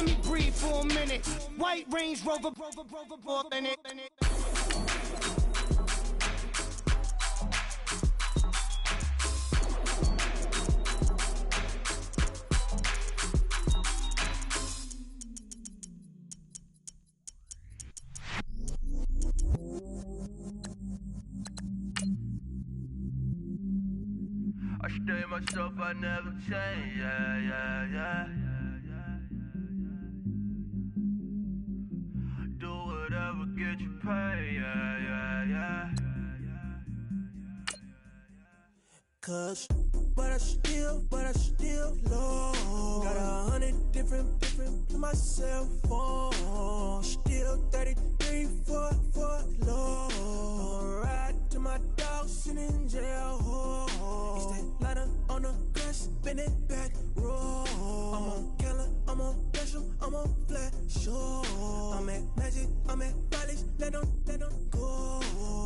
let me breathe for a minute. White Range Rover, in it. I stay myself, I never change, yeah. Do whatever, get you paid, yeah. Cause, but I still low. Got 100 different to my cell phone. Still 33 for low. I'ma ride to my dog sitting in jail. It's that liner on the grass, spin it back, roll. I'm on Keller, I'm on Besham, I'm on Flat Shore. I'm at Magic, I'm at Bally's, let them go.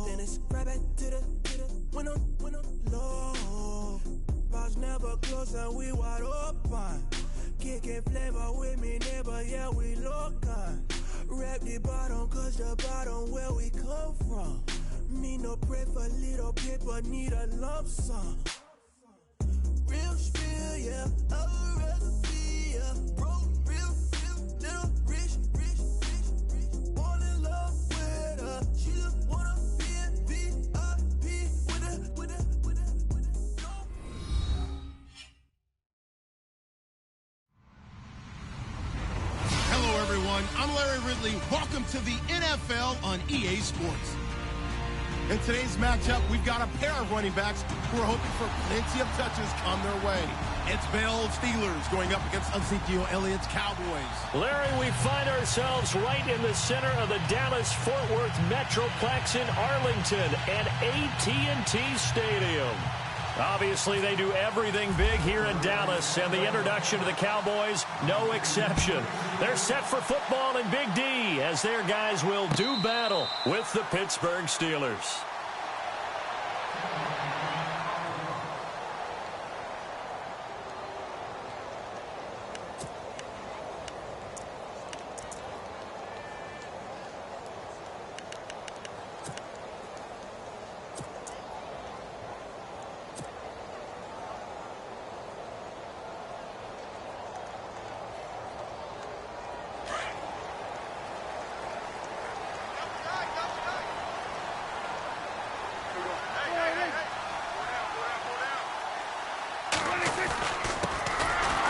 Then it's right back to the when I'm low. Bars never close and we wide open. Kicking flavor with me, neighbor, yeah, we local. Rap the bottom, cause the bottom where we come from. Me no pray for little paper, need a lump sum. Real spill, yeah, I would rather be, yeah. Broke, real, little rich. Fall in love with her, she just wanna be in VIP with a. Hello, everyone. I'm Larry Ridley. Welcome to the NFL on EA Sports. In today's matchup, we've got a pair of running backs who are hoping for plenty of touches come their way. It's Bell's Steelers going up against Ezekiel Elliott's Cowboys. Larry, we find ourselves right in the center of the Dallas-Fort Worth Metroplex in Arlington at AT&T Stadium. Obviously, they do everything big here in Dallas, and the introduction to the Cowboys, no exception. They're set for football in Big D as their guys will do battle with the Pittsburgh Steelers.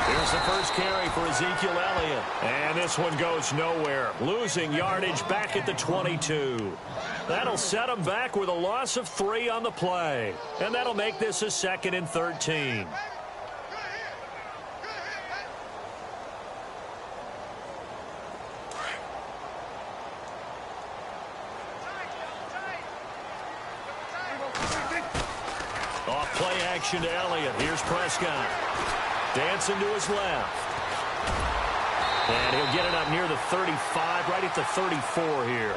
Here's the first carry for Ezekiel Elliott. And this one goes nowhere. Losing yardage back at the 22. That'll set him back with a loss of 3 on the play. And that'll make this a 2nd and 13. Off play action to Elliott. Here's Prescott. Dancing to his left. And he'll get it up near the 35, right at the 34 here.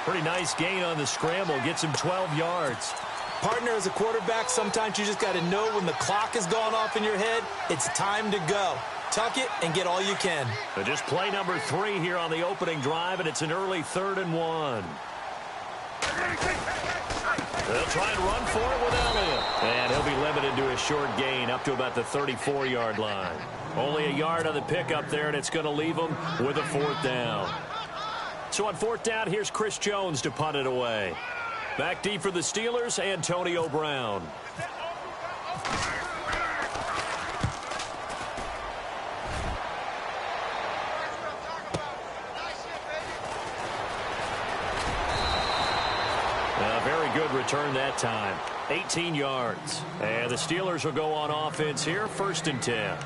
Pretty nice gain on the scramble. Gets him 12 yards. Partner, as a quarterback, sometimes you just got to know when the clock has gone off in your head, it's time to go. Tuck it and get all you can. But just play number 3 here on the opening drive, and it's an early 3rd and 1. They'll try and run for it with Elliott. And he'll be limited to a short gain up to about the 34-yard line. Only a yard on the pickup there, and it's going to leave him with a 4th down. So on 4th down, here's Chris Jones to punt it away. Back deep for the Steelers, Antonio Brown. Good return that time. 18 yards. And the Steelers will go on offense here, 1st and 10.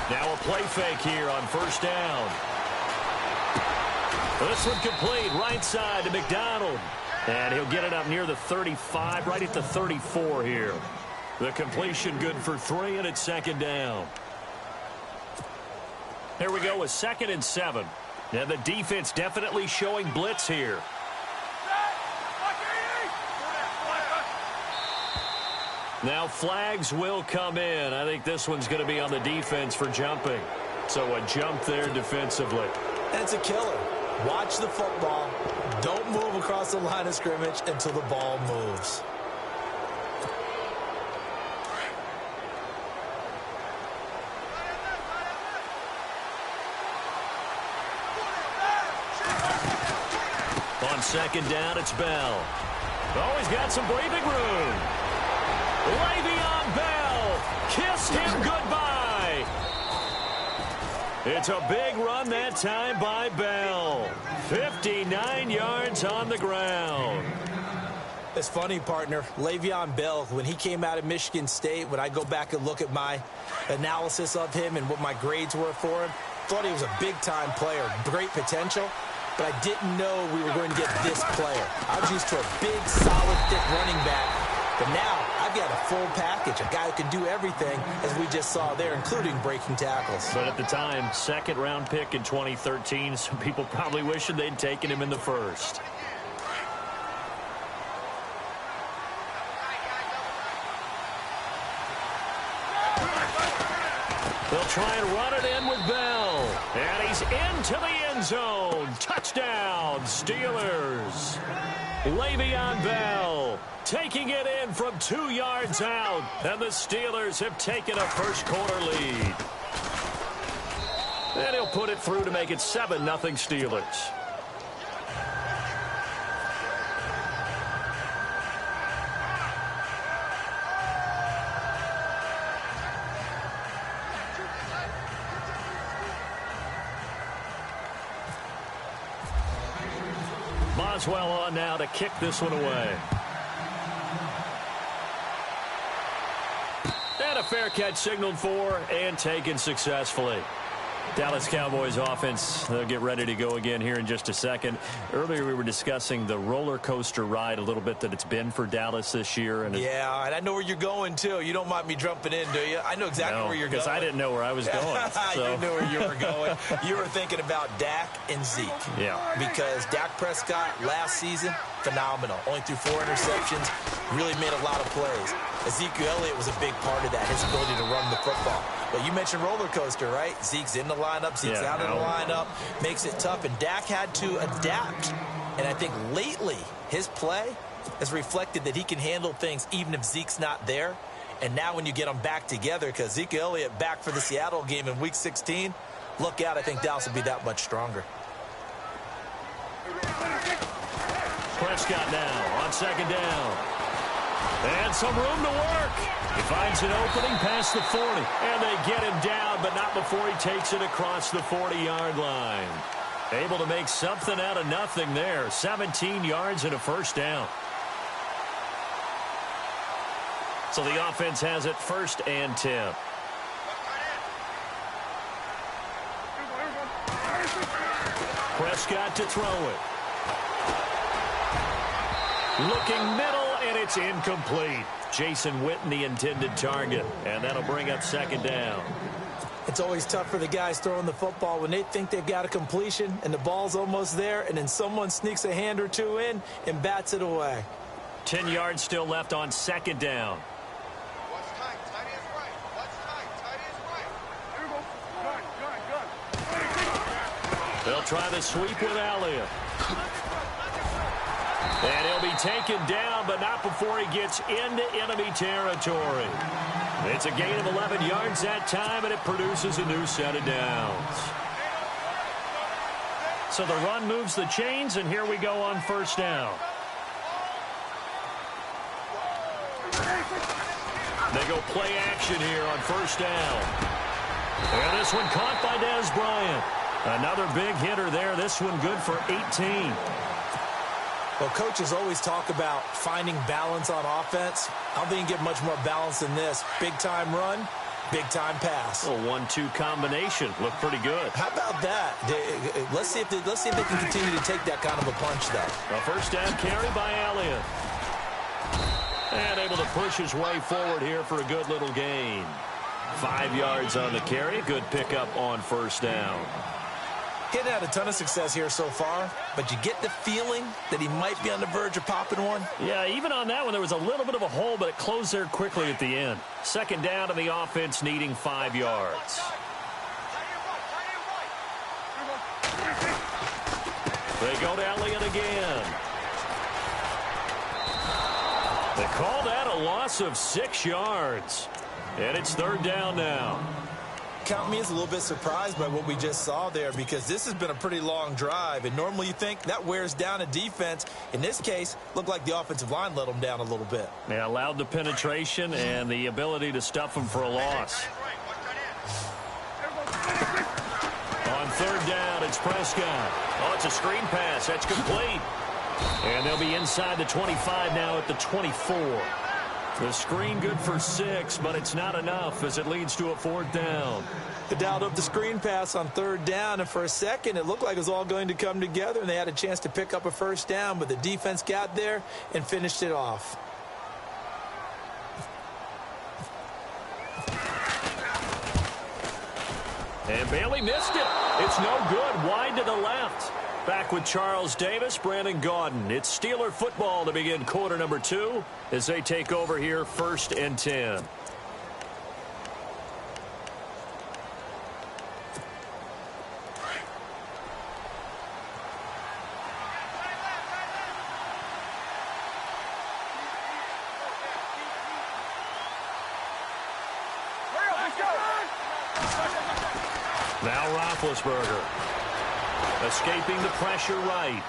Now a play fake here on 1st down. This one complete, right side to McDonald. And he'll get it up near the 35, right at the 34 here. The completion good for 3, and it's 2nd down. Here we go with 2nd and 7. Now the defense definitely showing blitz here. Now flags will come in. I think this one's going to be on the defense for jumping. So a jump there defensively. And it's a killer. Watch the football. Don't move across the line of scrimmage until the ball moves. On 2nd down, it's Bell. Oh, he's got some breathing room. Le'Veon Bell kissed him goodbye. It's a big run that time by Bell. 59 yards on the ground. It's funny, partner. Le'Veon Bell, when he came out of Michigan State, when I go back and look at my analysis of him and what my grades were for him, thought he was a big-time player, great potential, but I didn't know we were going to get this player. I was used to a big, solid, thick running back, but now I've got a full package, a guy who can do everything, as we just saw there, including breaking tackles. But at the time, 2nd-round pick in 2013, some people probably wishing they'd taken him in the 1st. They'll try and run it in with Bell. And he's into the end zone. Touchdown, Steelers. Le'Veon Bell taking it in from 2 yards out. And the Steelers have taken a first-quarter lead. And he'll put it through to make it 7-0 Steelers. Boswell on now to kick this one away. And a fair catch signaled for and taken successfully. Dallas Cowboys offense, they'll get ready to go again here in just a second. Earlier we were discussing the roller coaster ride a little bit that it's been for Dallas this year. And yeah, and I know where you're going, too. You don't mind me jumping in, do you? I know exactly where you're going. Because I didn't know where I was going. So. You knew where you were going. You were thinking about Dak and Zeke. Yeah. Because Dak Prescott last season, phenomenal. Only threw 4 interceptions, really made a lot of plays. Ezekiel Elliott was a big part of that, his ability to run the football. But you mentioned roller coaster, right? Zeke's in the lineup, Zeke's out of the lineup, makes it tough. And Dak had to adapt. And I think lately his play has reflected that he can handle things even if Zeke's not there. And now when you get them back together, because Ezekiel Elliott back for the Seattle game in Week 16, look out, I think Dallas will be that much stronger. Prescott now on 2nd down. And some room to work. He finds an opening past the 40. And they get him down, but not before he takes it across the 40-yard line. Able to make something out of nothing there. 17 yards and a first down. So the offense has it 1st and 10. Prescott to throw it. Looking middle, and it's incomplete. Jason Witten, the intended target, and that'll bring up 2nd down. It's always tough for the guys throwing the football when they think they've got a completion and the ball's almost there, and then someone sneaks a hand or two in and bats it away. 10 yards still left on 2nd down. They'll try the sweep with Elliott. And he'll be taken down, but not before he gets into enemy territory. It's a gain of 11 yards that time, and it produces a new set of downs. So the run moves the chains, and here we go on 1st down. They go play action here on 1st down. And this one caught by Dez Bryant. Another big hitter there. This one good for 18. Well, coaches always talk about finding balance on offense. I don't think you can get much more balance than this. Big-time run, big-time pass. A 1-2 combination. Looked pretty good. How about that? Let's see if they can continue to take that kind of a punch, though. A 1st down carry by Elliott. And able to push his way forward here for a good little gain. 5 yards on the carry. Good pickup on first down. He hadn't had a ton of success here so far, but you get the feeling that he might be on the verge of popping one. Yeah, even on that one, there was a little bit of a hole, but it closed there quickly at the end. Second down to the offense, needing 5 yards. They go to Elliott again. They call that a loss of 6 yards. And it's third down now. Count me as a little bit surprised by what we just saw there, because this has been a pretty long drive, and normally you think that wears down a defense. In this case, looked like the offensive line let them down a little bit. They allowed the penetration and the ability to stuff them for a loss. On third down, it's Prescott. Oh, it's a screen pass. That's complete. And they'll be inside the 25 now at the 24. The screen good for 6, but it's not enough as it leads to a fourth down. They dialed up the screen pass on third down, and for a second it looked like it was all going to come together, and they had a chance to pick up a first down, but the defense got there and finished it off. And Bailey missed it. It's no good. Wide to the left. Back with Charles Davis, Brandon Gaudin. It's Steeler football to begin quarter number 2 as they take over here, 1st and 10. Now Roethlisberger. Escaping the pressure right.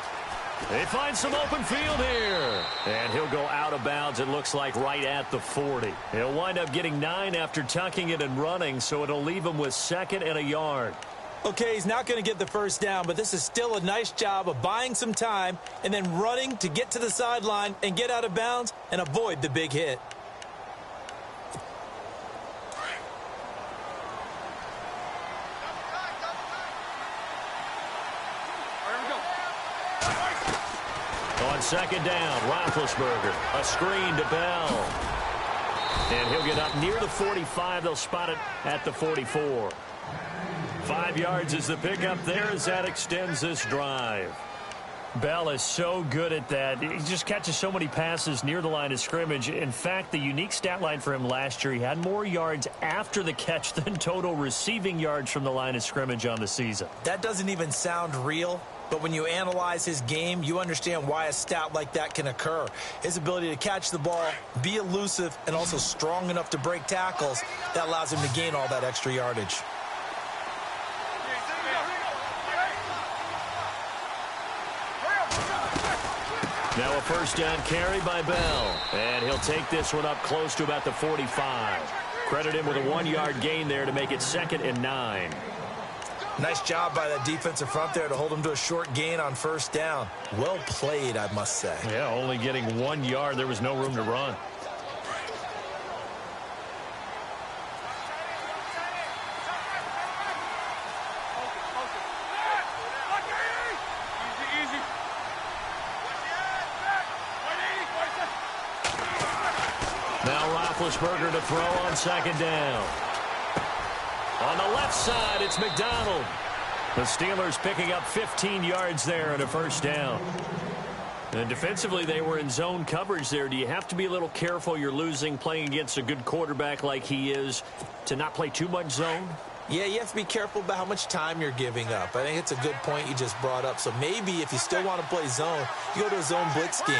They find some open field here. And he'll go out of bounds, it looks like, right at the 40. He'll wind up getting 9 after tucking it and running, so it'll leave him with 2nd and a yard. Okay, he's not going to get the first down, but this is still a nice job of buying some time and then running to get to the sideline and get out of bounds and avoid the big hit. On second down, Roethlisberger, a screen to Bell. And he'll get up near the 45. They'll spot it at the 44. 5 yards is the pickup there as that extends this drive. Bell is so good at that. He just catches so many passes near the line of scrimmage. In fact, the unique stat line for him last year, he had more yards after the catch than total receiving yards from the line of scrimmage on the season. That doesn't even sound real. But when you analyze his game, you understand why a stat like that can occur. His ability to catch the ball, be elusive, and also strong enough to break tackles, that allows him to gain all that extra yardage. Now a first down carry by Bell. And he'll take this one up close to about the 45. Credit him with a 1-yard gain there to make it 2nd and 9. Nice job by that defensive front there to hold him to a short gain on first down. Well played, I must say. Yeah, only getting 1 yard. There was no room to run. Now Roethlisberger to throw on second down. On the left side, it's McDonald. The Steelers picking up 15 yards there and a first down. And defensively, they were in zone coverage there. Do you have to be a little careful? You're losing, playing against a good quarterback like he is, to not play too much zone? Yeah, you have to be careful about how much time you're giving up. I think it's a good point you just brought up. So maybe if you still want to play zone, you go to a zone blitz scheme.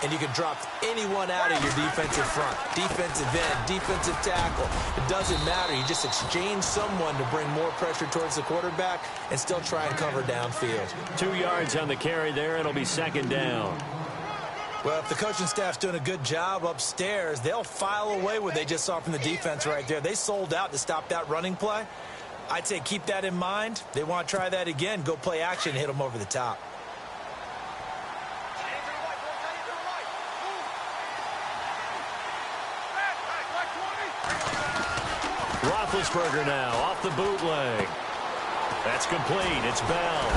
And you can drop anyone out of your defensive front, defensive end, defensive tackle. It doesn't matter. You just exchange someone to bring more pressure towards the quarterback and still try and cover downfield. 2 yards on the carry there. It'll be second down. Well, if the coaching staff's doing a good job upstairs, they'll file away what they just saw from the defense right there. They sold out to stop that running play. I'd say keep that in mind. They want to try that again. Go play action, hit them over the top. Roethlisberger now off the bootleg. That's complete. It's Bell.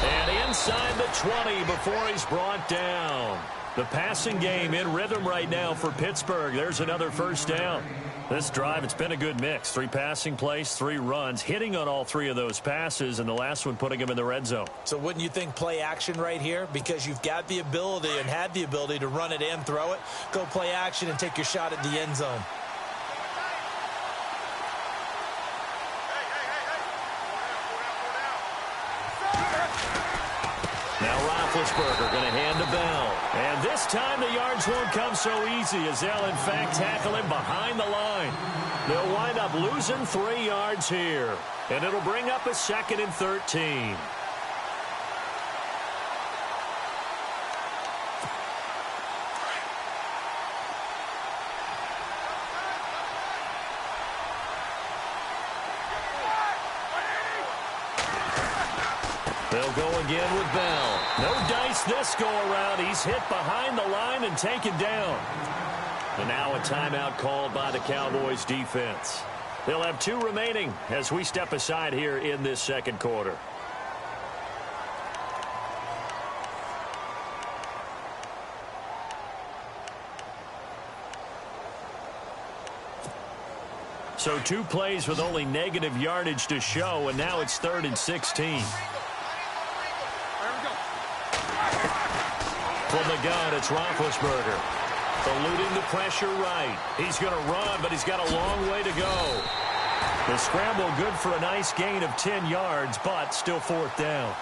And inside the 20 before he's brought down. The passing game in rhythm right now for Pittsburgh. There's another first down. This drive, it's been a good mix. 3 passing plays, 3 runs, hitting on all 3 of those passes, and the last one putting him in the red zone. So wouldn't you think play action right here? Because you've got the ability and had the ability to run it and throw it. Go play action and take your shot at the end zone. Now Roethlisberger going to hand to Bell. And this time the yards won't come so easy as they'll, in fact, tackle him behind the line. They'll wind up losing 3 yards here. And it'll bring up a 2nd and 13. They'll go again with Bell. No dice this go-around. He's hit behind the line and taken down. And now a timeout called by the Cowboys defense. They'll have 2 remaining as we step aside here in this second quarter. So 2 plays with only negative yardage to show, and now it's 3rd and 16. From the gun, it's Roethlisberger. Eluding the pressure right. He's going to run, but he's got a long way to go. The scramble good for a nice gain of 10 yards, but still 4th down.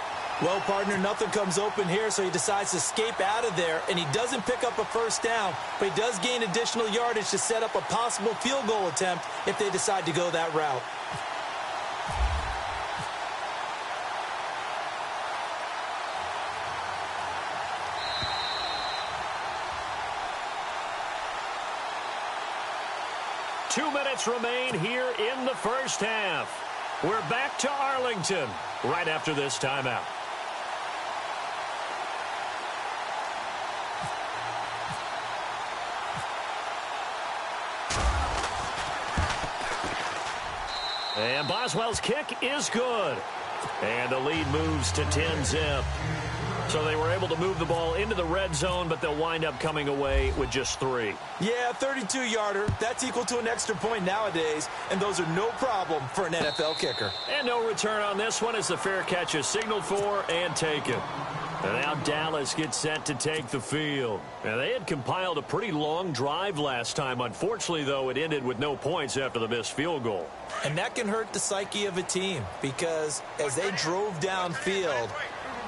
Well, partner, nothing comes open here, so he decides to escape out of there, and he doesn't pick up a first down, but he does gain additional yardage to set up a possible field goal attempt if they decide to go that route. Two minutes remain here in the first half. We're back to Arlington right after this timeout. And Boswell's kick is good. And the lead moves to 10-zip. So they were able to move the ball into the red zone, but they'll wind up coming away with just 3. Yeah, 32-yarder. That's equal to an extra point nowadays, and those are no problem for an NFL kicker. And no return on this one as the fair catch is signaled for and taken. And now Dallas gets set to take the field. Now, they had compiled a pretty long drive last time. Unfortunately, though, it ended with no points after the missed field goal. And that can hurt the psyche of a team because as they drove downfield,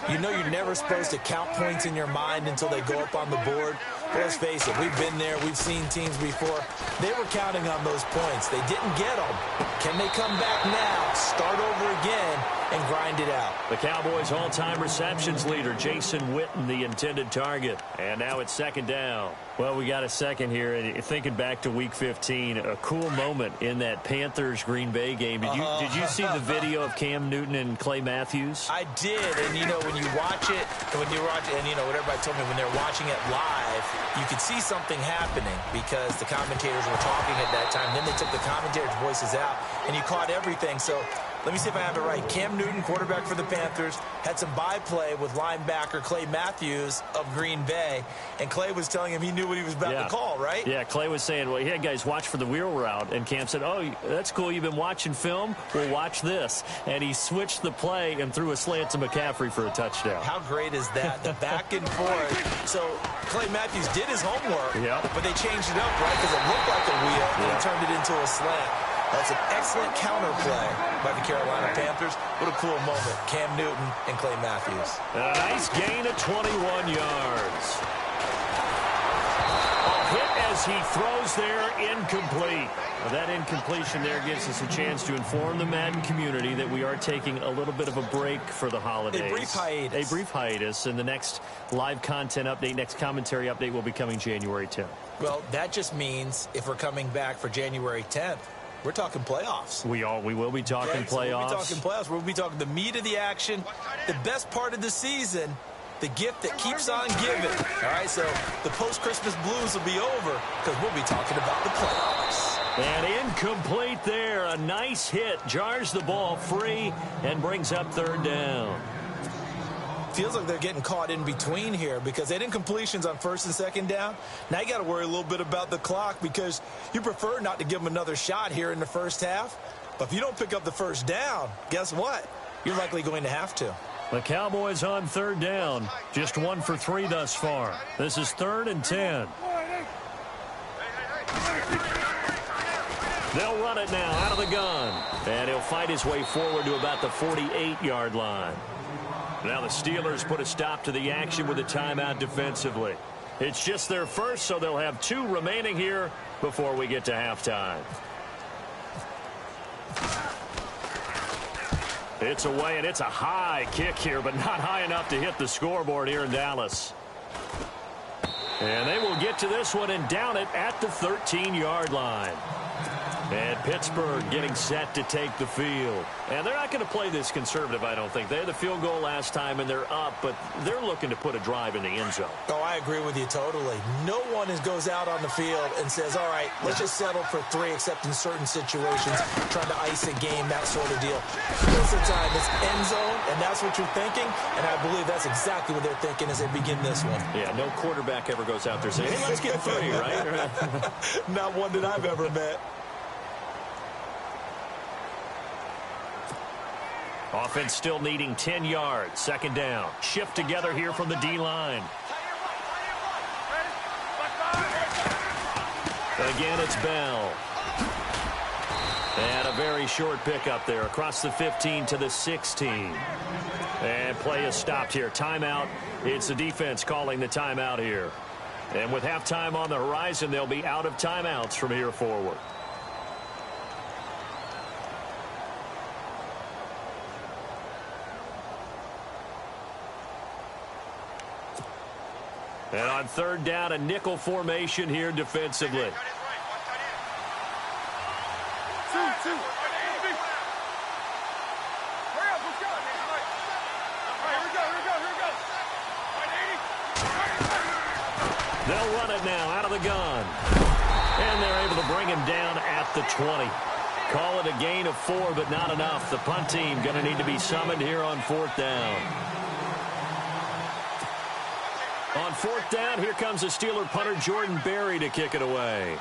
you know you're never supposed to count points in your mind until they go up on the board. But let's face it, we've been there. We've seen teams before. They were counting on those points. They didn't get them. Can they come back now, start over again, and grind it out? The Cowboys' all-time receptions leader, Jason Witten, the intended target. And now it's 2nd down. Well, we got a second here. And thinking back to Week 15, a cool moment in that Panthers-Green Bay game. Did you see the video of Cam Newton and Clay Matthews? I did. And, you know, when you watch it, and you know, what everybody told me, when they're watching it live, you could see something happening because the commentators were talking at that time. Then they took the commentators' voices out, and you caught everything. So let me see if I have it right. Cam Newton, quarterback for the Panthers, had some byplay with linebacker Clay Matthews of Green Bay, and Clay was telling him he knew what he was about to call, right? Yeah, Clay was saying, well, yeah, guys, watch for the wheel route. And Cam said, oh, that's cool. You've been watching film? Well, watch this. And he switched the play and threw a slant to McCaffrey for a touchdown. How great is that? The back and forth. So Clay Matthews did his homework, but they changed it up, right? Because it looked like a wheel, and he turned it into a slant. That's an excellent counter play by the Carolina Panthers. What a cool moment. Cam Newton and Clay Matthews. A nice gain of 21 yards. A hit as he throws there, incomplete. Well, that incompletion there gives us a chance to inform the Madden community that we are taking a little bit of a break for the holidays. A brief hiatus. A brief hiatus, and the next live content update, next commentary update will be coming January 10th. Well, that just means if we're coming back for January 10th, we're talking playoffs. We will be talking playoffs. So we'll be talking playoffs. We'll be talking the meat of the action, the best part of the season, the gift that keeps on giving. All right, so the post-Christmas blues will be over because we'll be talking about the playoffs. And incomplete there. A nice hit. Jars the ball free and brings up 3rd down. Feels like they're getting caught in between here because they didn't completions on first and second down. Now you got to worry a little bit about the clock because you prefer not to give them another shot here in the first half. But if you don't pick up the first down, guess what? You're likely going to have to. The Cowboys on third down. Just 1 for 3 thus far. This is 3rd and 10. They'll run it now out of the gun. And he'll fight his way forward to about the 48-yard line. Now the Steelers put a stop to the action with a timeout defensively. It's just their first, so they'll have 2 remaining here before we get to halftime. It's away, and it's a high kick here, but not high enough to hit the scoreboard here in Dallas. And they will get to this one and down it at the 13-yard line. And Pittsburgh getting set to take the field. And they're not going to play this conservative, I don't think. They had the field goal last time, and they're up, but they're looking to put a drive in the end zone. Oh, I agree with you totally. No one goes out on the field and says, all right, let's just settle for 3, except in certain situations, trying to ice a game, that sort of deal. Most of the time, it's end zone, and that's what you're thinking, and I believe that's exactly what they're thinking as they begin this one. Yeah, no quarterback ever goes out there saying, hey, let's get 3, right? Not one that I've ever met. Offense still needing 10 yards. Second down. Shift together here from the D-line. Again, it's Bell. And a very short pickup there across the 15 to the 16. And play is stopped here. Timeout. It's the defense calling the timeout here. And with halftime on the horizon, they'll be out of timeouts from here forward. And on third down, a nickel formation here defensively. Two. Hurry up, let's go. Here we go. They'll run it now out of the gun. And they're able to bring him down at the 20. Call it a gain of 4, but not enough. The punt team going to need to be summoned here on 4th down. On 4th down, here comes the Steeler punter Jordan Berry to kick it away.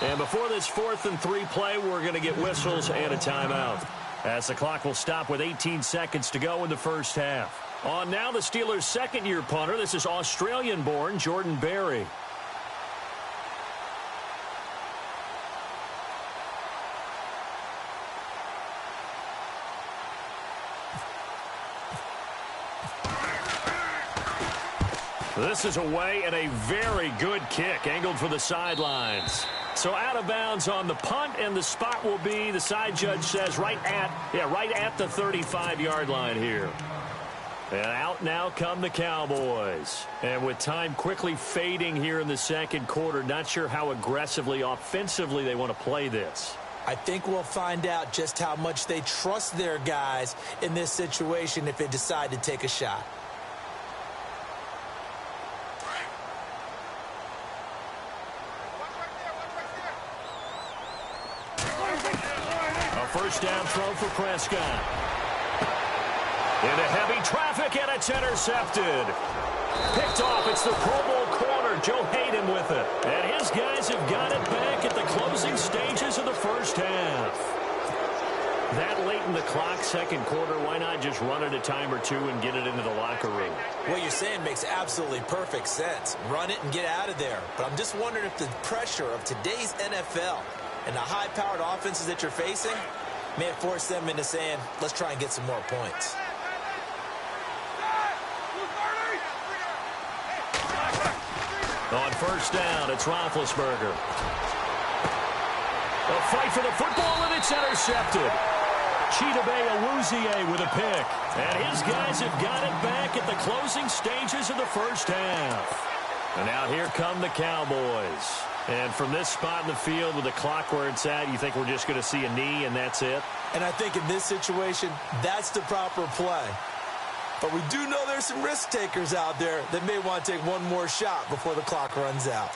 And before this 4th and 3 play, we're going to get whistles and a timeout, as the clock will stop with 18 seconds to go in the first half. On now, the Steelers' second-year punter. This is Australian-born Jordan Berry. This is away, and a very good kick angled for the sidelines. So out of bounds on the punt, and the spot will be, the side judge says, right at the 35-yard line here. And out now come the Cowboys. And with time quickly fading here in the second quarter, not sure how aggressively, offensively they want to play this. I think we'll find out just how much they trust their guys in this situation if they decide to take a shot. First down throw for Prescott. Into heavy traffic, and it's intercepted. Picked off. It's the Pro Bowl corner, Joe Hayden, with it. And his guys have got it back at the closing stages of the first half. That late in the clock, second quarter, why not just run it a time or two and get it into the locker room? What you're saying makes absolutely perfect sense. Run it and get out of there. But I'm just wondering if the pressure of today's NFL and the high-powered offenses that you're facing may have forced them into saying, let's try and get some more points. On first down, it's Roethlisberger. A fight for the football, and it's intercepted. Chidobe with a pick. And his guys have got it back at the closing stages of the first half. And now here come the Cowboys. And from this spot in the field with the clock where it's at, you think we're just going to see a knee and that's it? And I think in this situation, that's the proper play. But we do know there's some risk takers out there that may want to take one more shot before the clock runs out.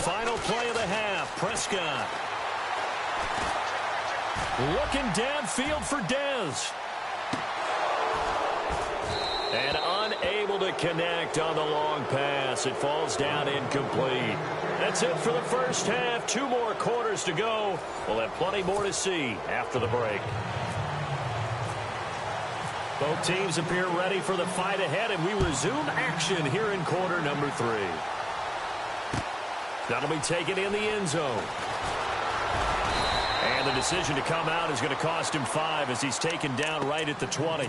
Final play of the half, Prescott. Looking downfield for Dez. And unable to connect on the long pass. It falls down incomplete. That's it for the first half. 2 more quarters to go. We'll have plenty more to see after the break. Both teams appear ready for the fight ahead, and we resume action here in quarter number 3. That'll be taken in the end zone. And the decision to come out is going to cost him 5 as he's taken down right at the 20.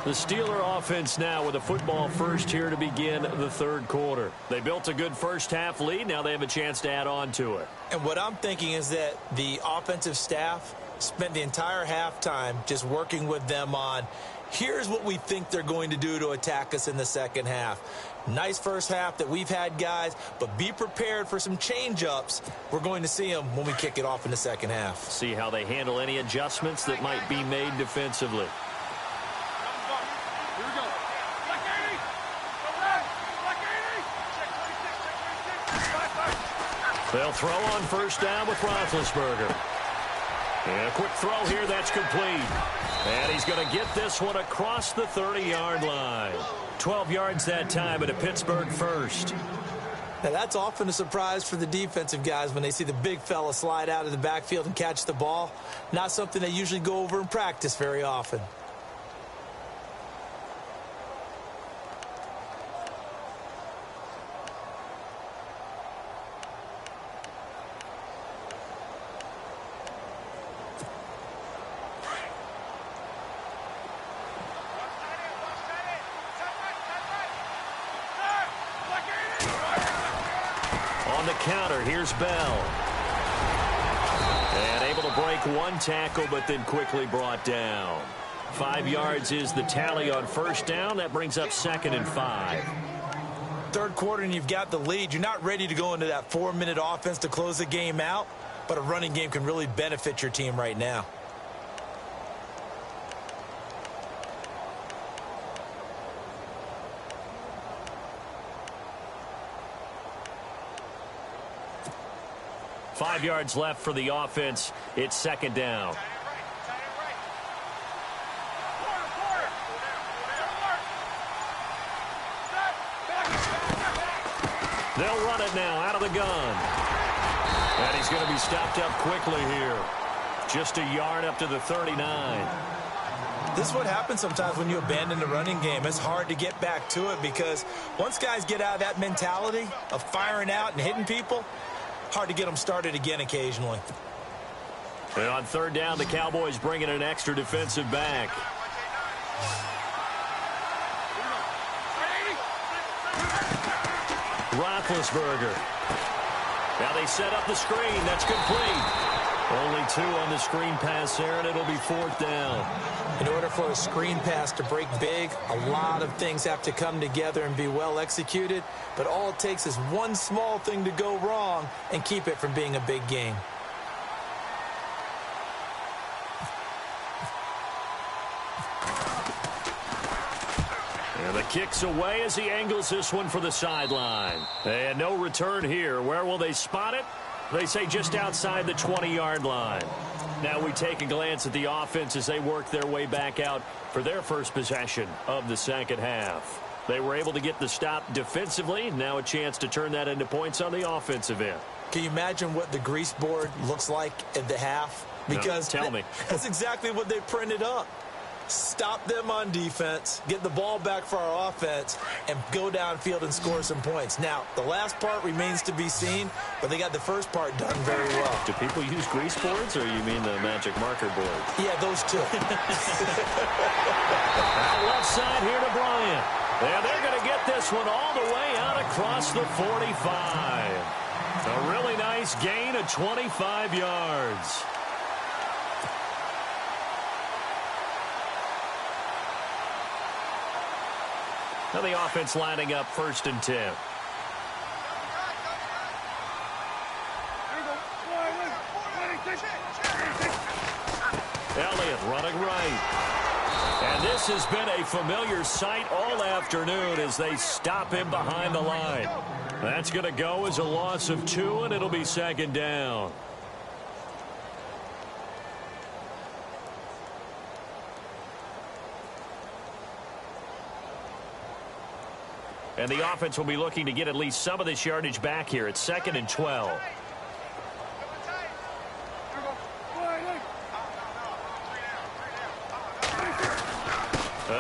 The Steeler offense now with a football first here to begin the third quarter. They built a good first half lead. Now they have a chance to add on to it. And what I'm thinking is that the offensive staff spent the entire halftime just working with them on, here's what we think they're going to do to attack us in the second half. Nice first half that we've had, guys, but be prepared for some change-ups. We're going to see them when we kick it off in the second half. See how they handle any adjustments that might be made defensively. They'll throw on first down with Roethlisberger. And a quick throw here, that's complete. And he's going to get this one across the 30-yard line. 12 yards that time at a Pittsburgh first. Now, that's often a surprise for the defensive guys when they see the big fella slide out of the backfield and catch the ball. Not something they usually go over in practice very often. On the counter, here's Bell. And able to break one tackle, but then quickly brought down. 5 yards is the tally on first down. That brings up 2nd and 5. Third quarter and you've got the lead. You're not ready to go into that 4-minute offense to close the game out, but a running game can really benefit your team right now. Five yards left for the offense. It's 2nd down. They'll run it now out of the gun. And he's going to be stopped up quickly here. Just a yard up to the 39. This is what happens sometimes when you abandon the running game. It's hard to get back to it because once guys get out of that mentality of firing out and hitting people, hard to get them started again occasionally. And on 3rd down, the Cowboys bring in an extra defensive back. Roethlisberger. Now they set up the screen. That's complete. Only 2 on the screen pass there, and it'll be 4th down. In order for a screen pass to break big, a lot of things have to come together and be well executed. But all it takes is one small thing to go wrong and keep it from being a big game. And the kick's away as he angles this one for the sideline. And no return here. Where will they spot it? They say just outside the 20-yard line. Now we take a glance at the offense as they work their way back out for their first possession of the second half. They were able to get the stop defensively. Now a chance to turn that into points on the offensive end. Can you imagine what the grease board looks like at the half? Because no, tell me. That's exactly what they printed up. stop them on defense, get the ball back for our offense, and go downfield and score some points. Now, the last part remains to be seen, but they got the first part done very well. Do people use grease boards, or you mean the magic marker board? Yeah, those two. Out left side here to Bryant. And they're going to get this one all the way out across the 45. A really nice gain of 25 yards. Now the offense lining up 1st and 10. Elliott running right. And this has been a familiar sight all afternoon as they stop him behind the line. That's going to go as a loss of 2, and it'll be 2nd down. And the offense will be looking to get at least some of this yardage back here. It's 2nd and 12.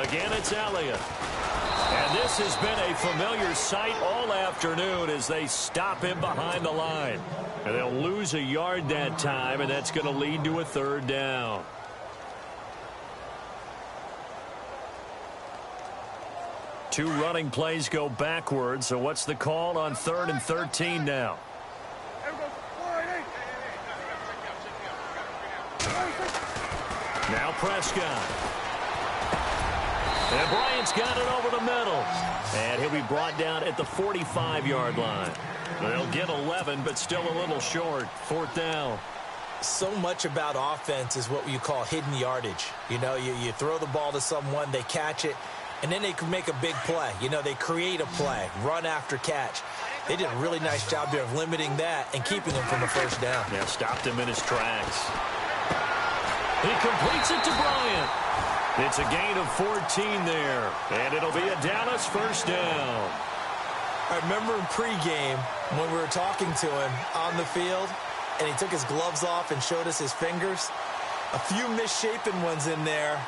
Again, it's Elliott. And this has been a familiar sight all afternoon as they stop him behind the line. And they'll lose a yard that time, and that's going to lead to a 3rd down. Two running plays go backwards, so what's the call on 3rd and 13 now? Now Prescott. And Bryant's got it over the middle. And he'll be brought down at the 45-yard line. They'll get 11, but still a little short. 4th down. So much about offense is what you call hidden yardage. You know, you throw the ball to someone, they catch it, and then they can make a big play. You know, they create a play, run after catch. They did a really nice job there of limiting that and keeping him from a 1st down. Yeah, stopped him in his tracks. He completes it to Bryant. It's a gain of 14 there, and it'll be a Dallas 1st down. I remember in pregame when we were talking to him on the field, and he took his gloves off and showed us his fingers. A few misshapen ones in there,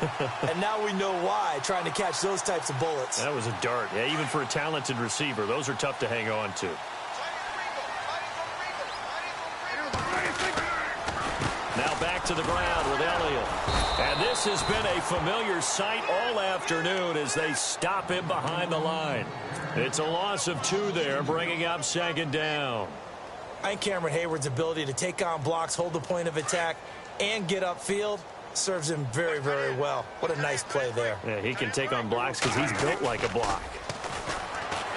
and now we know why, trying to catch those types of bullets. That was a dart. Yeah, even for a talented receiver, those are tough to hang on to. Now back to the ground with Elliott. And this has been a familiar sight all afternoon as they stop him behind the line. It's a loss of 2 there, bringing up 2nd down. I think Cameron Hayward's ability to take on blocks, hold the point of attack, and get upfield serves him very, very well. What a nice play there. Yeah, he can take on blocks because he's built like a block.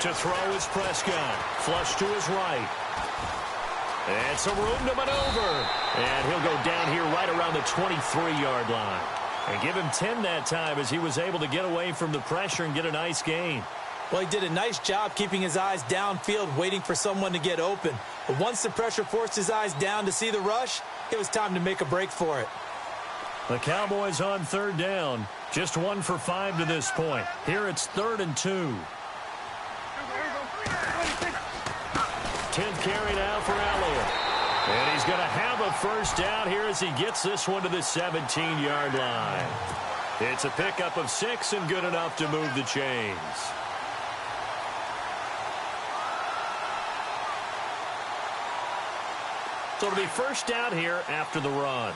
To throw is Prescott. Flush to his right. And some room to maneuver. And he'll go down here right around the 23-yard line. And give him 10 that time as he was able to get away from the pressure and get a nice gain. Well, he did a nice job keeping his eyes downfield, waiting for someone to get open. But once the pressure forced his eyes down to see the rush, it was time to make a break for it. The Cowboys on 3rd down. Just 1 for 5 to this point. Here it's 3rd and 2. 10th carry now for Elliott. And he's going to have a 1st down here as he gets this one to the 17-yard line. It's a pickup of 6 and good enough to move the chains. So it'll be 1st down here after the run.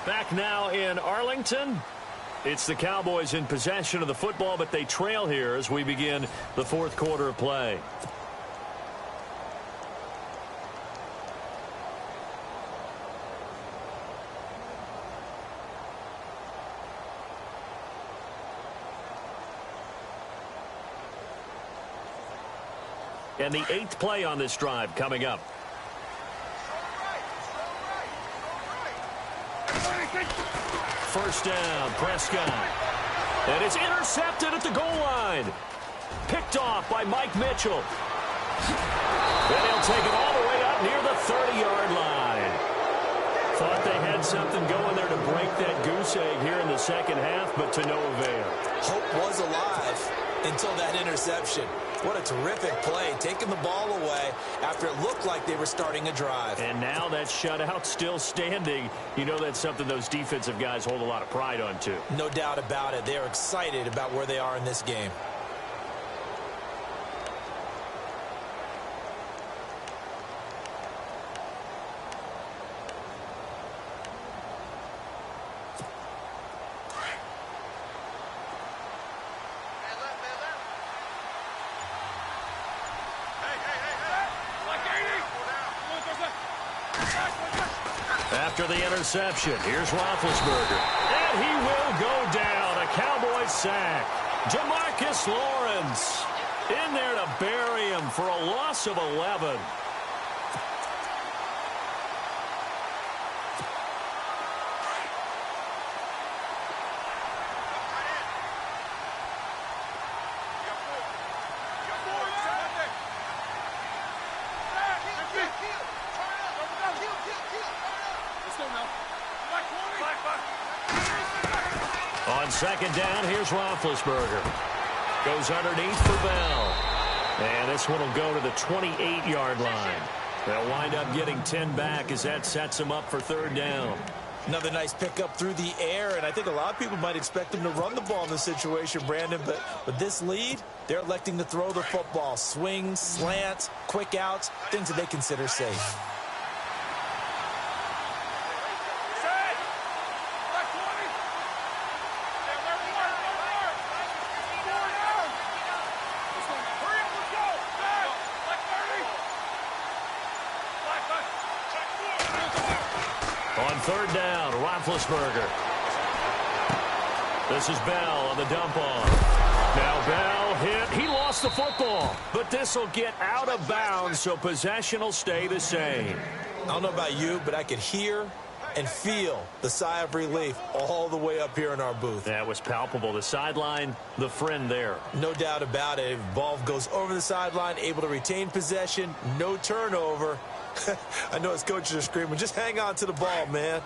Back now in Arlington. It's the Cowboys in possession of the football, but they trail here as we begin the 4th quarter of play. And the 8th play on this drive coming up. First down, Prescott. And it's intercepted at the goal line. Picked off by Mike Mitchell. And he'll take it all the way up near the 30-yard line. Thought they had something going there to break that goose egg here in the second half, but to no avail. Hope was alive until that interception. What a terrific play, taking the ball away after it looked like they were starting a drive. And now that shutout still standing. You know that's something those defensive guys hold a lot of pride on, too. No doubt about it. They're excited about where they are in this game. After the interception, here's Roethlisberger. And he will go down. A Cowboys sack. Jamarcus Lawrence in there to bury him for a loss of 11. On second down, here's Roethlisberger. Goes underneath for Bell. And this one will go to the 28-yard line. They'll wind up getting 10 back as that sets them up for third down. Another nice pickup through the air, and I think a lot of people might expect them to run the ball in this situation, Brandon, but with this lead, they're electing to throw the football. Swings, slants, quick outs, things that they consider safe. On third down, Roethlisberger. This is Bell on the dump off. Now Bell hit. He lost the football, but this will get out of bounds, so possession will stay the same. I don't know about you, but I could hear and feel the sigh of relief all the way up here in our booth. That was palpable. The sideline, the friend there. No doubt about it. Ball goes over the sideline, able to retain possession, no turnover. I know his coaches are screaming, just hang on to the ball, man.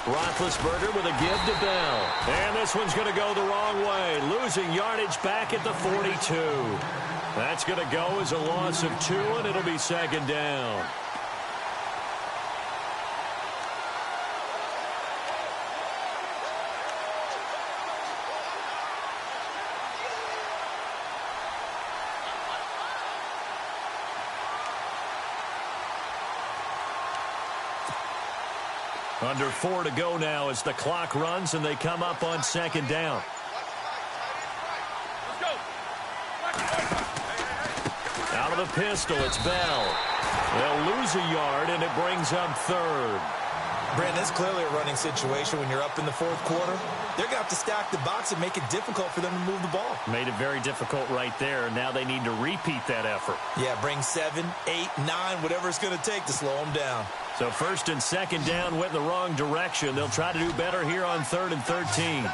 Roethlisberger with a give to Bell. And this one's going to go the wrong way. Losing yardage back at the 42. That's going to go as a loss of 2, and it'll be second down. Under 4 to go now as the clock runs and they come up on second down. Out of the pistol, it's Bell. They'll lose a yard and it brings up third. Brandon, it's clearly a running situation when you're up in the fourth quarter. They're going to have to stack the box and make it difficult for them to move the ball. Made it very difficult right there. Now they need to repeat that effort. Yeah, bring 7, 8, 9, whatever it's going to take to slow them down. So first and second down went in the wrong direction. They'll try to do better here on 3rd and 13.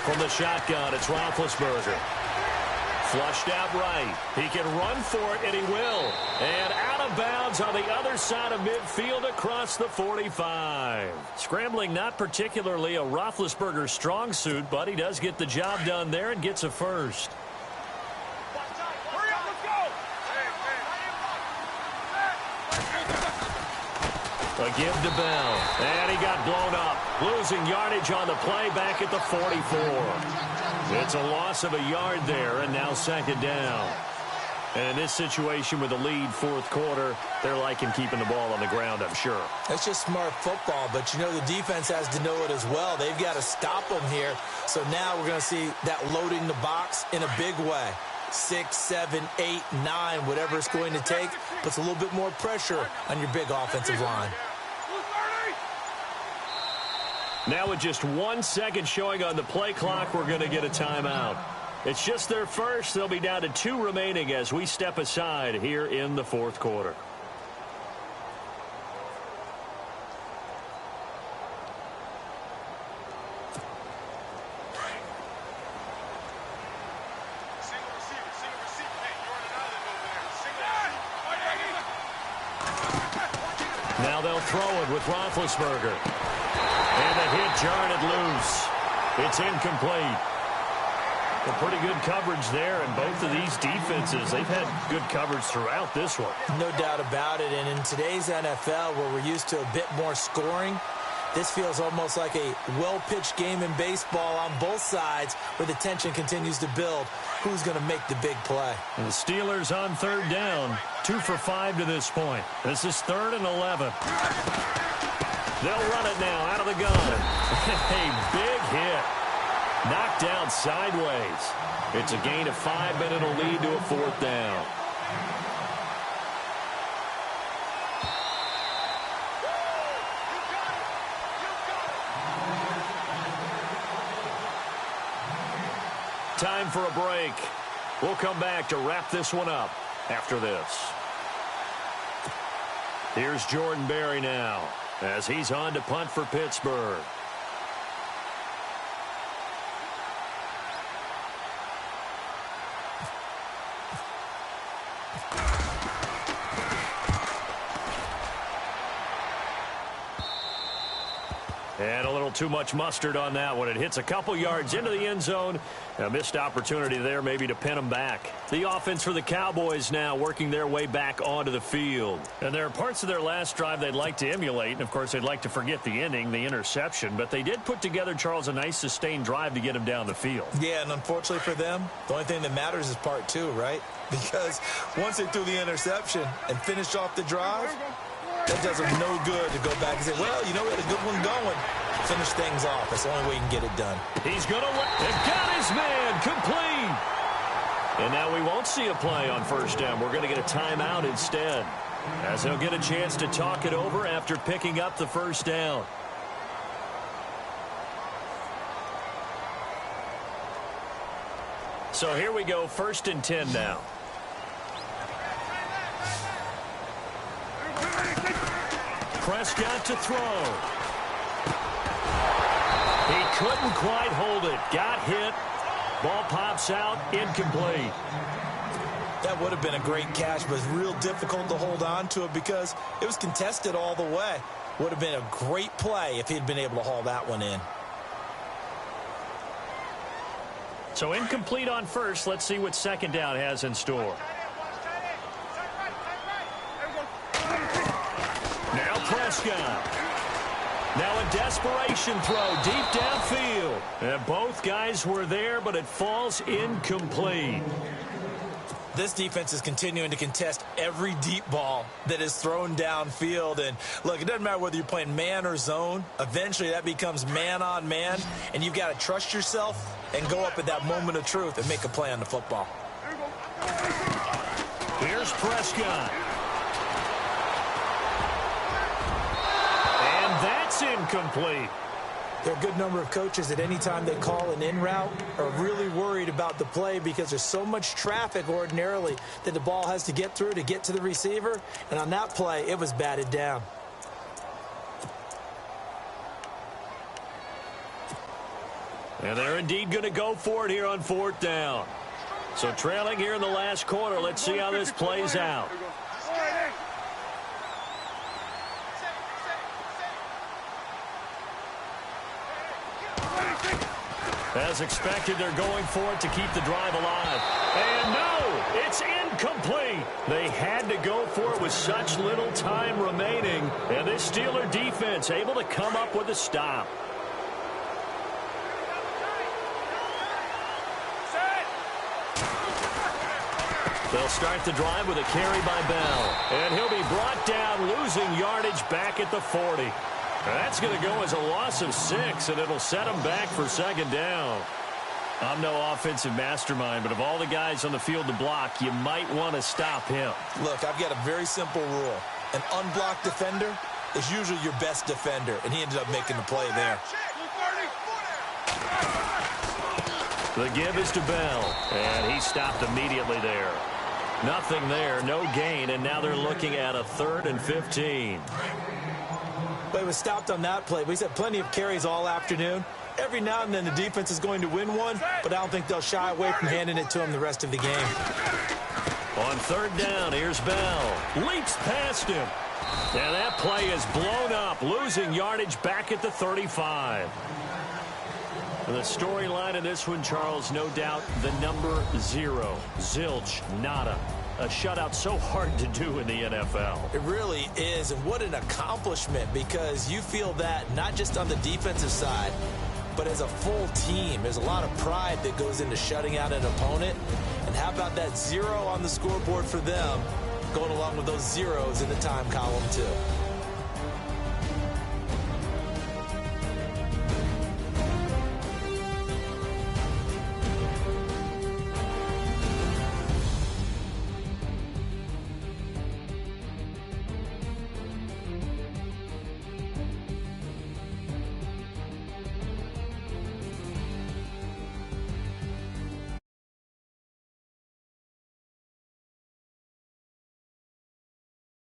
From the shotgun, it's Roethlisberger. Flushed out right. He can run for it, and he will. And out of bounds on the other side of midfield across the 45. Scrambling not particularly a Roethlisberger strong suit, but he does get the job done there and gets a first. A give to Bell. And he got blown up. Losing yardage on the play back at the 44. It's a loss of a yard there, and now second down. And in this situation with the lead fourth quarter, they're liking keeping the ball on the ground, I'm sure. That's just smart football, but you know the defense has to know it as well. They've got to stop them here. So now we're going to see that loading the box in a big way. 6, 7, 8, 9, whatever it's going to take, puts a little bit more pressure on your big offensive line. Now with just 1 second showing on the play clock, we're going to get a timeout. It's just their first. They'll be down to 2 remaining as we step aside here in the fourth quarter. Now they'll throw it with Roethlisberger. And the hit jarred it loose. It's incomplete. Well, pretty good coverage there, and both of these defenses, they've had good coverage throughout this one. No doubt about it, and in today's NFL, where we're used to a bit more scoring, this feels almost like a well-pitched game in baseball on both sides where the tension continues to build. Who's going to make the big play? And the Steelers on third down, 2 for 5 to this point. This is 3rd and 11. They'll run it now out of the gun. A big hit. Knocked down sideways. It's a gain of 5, but it'll lead to a 4th down. Time for a break. We'll come back to wrap this one up after this. Here's Jordan Berry now as he's on to punt for Pittsburgh. And a little too much mustard on that one. It hits a couple yards into the end zone. A missed opportunity there maybe to pin them back. The offense for the Cowboys now working their way back onto the field. And there are parts of their last drive they'd like to emulate. And, of course, they'd like to forget the ending, the interception. But they did put together, Charles, a nice sustained drive to get him down the field. Yeah, and unfortunately for them, the only thing that matters is part 2, right? Because once they threw the interception and finished off the drive, that does them no good to go back and say, well, you know, we had a good one going. Finish things off. That's the only way you can get it done. He's going to got his man complete. And now we won't see a play on first down. We're going to get a timeout instead, as he'll get a chance to talk it over after picking up the first down. So here we go, 1st and 10 now. Prescott to throw. He couldn't quite hold it. Got hit. Ball pops out. Incomplete. That would have been a great catch, but it's real difficult to hold on to it because it was contested all the way. Would have been a great play if he'd been able to haul that one in. So incomplete on first. Let's see what 2nd down has in store. Now Prescott. Now a desperation throw deep downfield. And both guys were there, but it falls incomplete. This defense is continuing to contest every deep ball that is thrown downfield. And, look, it doesn't matter whether you're playing man or zone. Eventually that becomes man on man, and you've got to trust yourself and go up at that moment of truth and make a play on the football. Here's Prescott. That's incomplete. There are a good number of coaches at any time they call an in route are really worried about the play because there's so much traffic ordinarily that the ball has to get through to get to the receiver. And on that play, it was batted down. And they're indeed going to go for it here on 4th down. So trailing here in the last quarter. Let's see how this plays out. As expected, they're going for it to keep the drive alive. And no, it's incomplete. They had to go for it with such little time remaining. And this Steeler defense able to come up with a stop. They'll start the drive with a carry by Bell. And he'll be brought down, losing yardage back at the 40. That's going to go as a loss of 6, and it'll set him back for 2nd down. I'm no offensive mastermind, but of all the guys on the field to block, you might want to stop him. Look, I've got a very simple rule. An unblocked defender is usually your best defender, and he ended up making the play there. The give is to Bell, and he stopped immediately there. Nothing there, no gain, and now they're looking at a 3rd and 15. But he was stopped on that play. We've had plenty of carries all afternoon. Every now and then the defense is going to win one, but I don't think they'll shy away from handing it to him the rest of the game. On 3rd down, here's Bell. Leaps past him. And that play is blown up, losing yardage back at the 35. The storyline in this one, Charles, no doubt the number 0. Zilch, nada. A shutout so hard to do in the NFL. It really is, and what an accomplishment, because you feel that not just on the defensive side, but as a full team. There's a lot of pride that goes into shutting out an opponent. And how about that 0 on the scoreboard for them, going along with those zeros in the time column too.